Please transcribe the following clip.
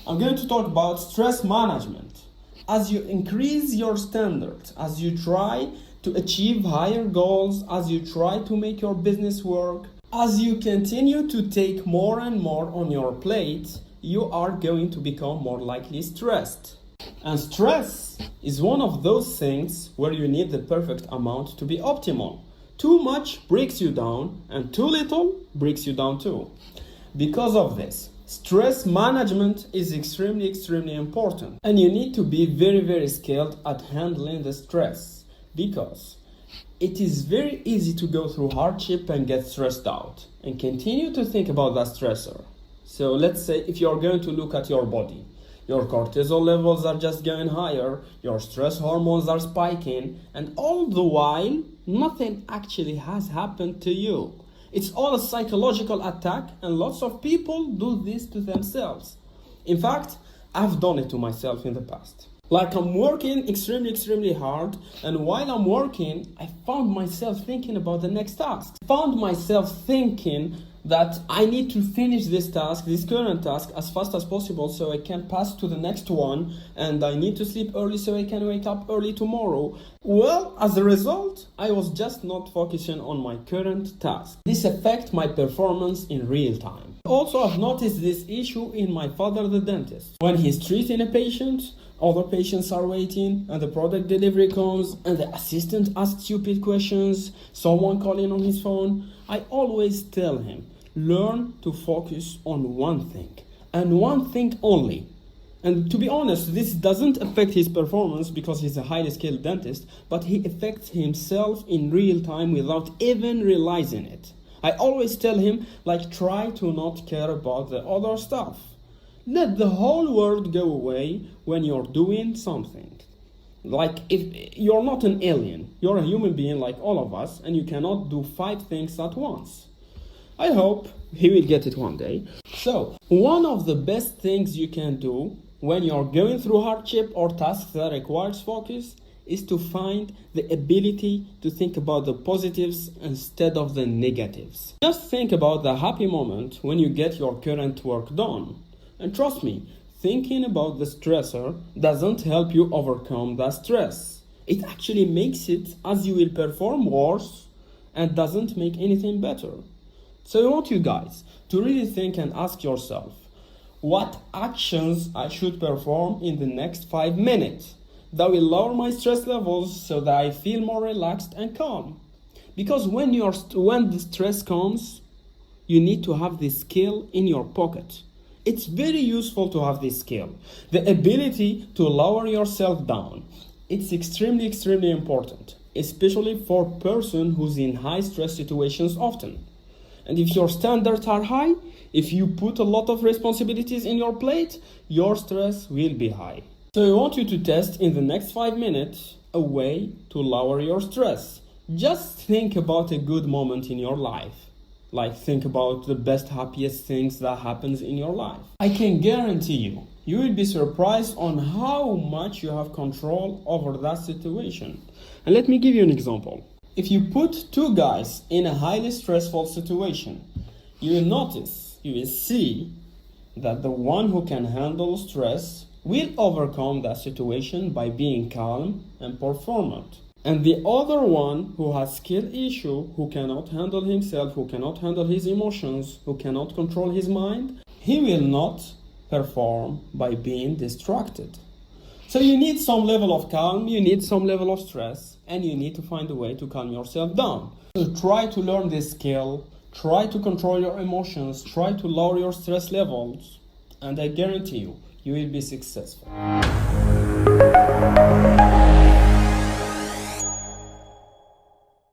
I'm going to talk about stress management. As you increase your standard, as you try to achieve higher goals, as you try to make your business work, as you continue to take more and more on your plate, you are going to become more likely stressed. And stress is one of those things where you need the perfect amount to be optimal. Too much breaks you down, and too little breaks you down too. Because of this, stress management is extremely important, and you need to be very skilled at handling the stress, because it is very easy to go through hardship and get stressed out and continue to think about that stressor. So let's say if you're going to look at your body, your cortisol levels are just going higher, your stress hormones are spiking, and all the while nothing actually has happened to you. It's all a psychological attack, and lots of people do this to themselves. In fact, I've done it to myself in the past. Like, I'm working extremely hard, and while I'm working, I found myself thinking about the next task. I found myself thinking that I need to finish this task, this current task, as fast as possible so I can pass to the next one, and I need to sleep early so I can wake up early tomorrow. Well, as a result, I was just not focusing on my current task. This affects my performance in real time. Also, I've noticed this issue in my father, the dentist. When he's treating a patient, other patients are waiting, and the product delivery comes, and the assistant asks stupid questions, someone calling on his phone. I always tell him, learn to focus on one thing, and one thing only. And to be honest, this doesn't affect his performance because he's a highly skilled dentist, but he affects himself in real time without even realizing it. I always tell him, like, try to not care about the other stuff. Let the whole world go away when you're doing something. Like, if you're not an alien, you're a human being like all of us, and you cannot do 5 things at once. I hope he will get it one day. So, one of the best things you can do when you're going through hardship or tasks that requires focus is to find the ability to think about the positives instead of the negatives. Just think about the happy moment when you get your current work done. And trust me, thinking about the stressor doesn't help you overcome that stress. It actually makes it as you will perform worse and doesn't make anything better. So I want you guys to really think and ask yourself, what actions I should perform in the next 5 minutes that will lower my stress levels so that I feel more relaxed and calm. Because when the stress comes, you need to have this skill in your pocket. It's very useful to have this skill, the ability to lower yourself down. It's extremely important, especially for a person who's in high stress situations often. And if your standards are high, if you put a lot of responsibilities in your plate, your stress will be high. So I want you to test in the next 5 minutes a way to lower your stress. Just think about a good moment in your life. Like, think about the best, happiest things that happens in your life. I can guarantee you will be surprised on how much you have control over that situation. And let me give you an example. If you put 2 guys in a highly stressful situation, you will see that the one who can handle stress will overcome that situation by being calm and performant. And the other one who has skill issue, who cannot handle himself, who cannot handle his emotions, who cannot control his mind, he will not perform by being distracted. So you need some level of calm, you need some level of stress, and you need to find a way to calm yourself down. So try to learn this skill, try to control your emotions, try to lower your stress levels, and I guarantee you will be successful.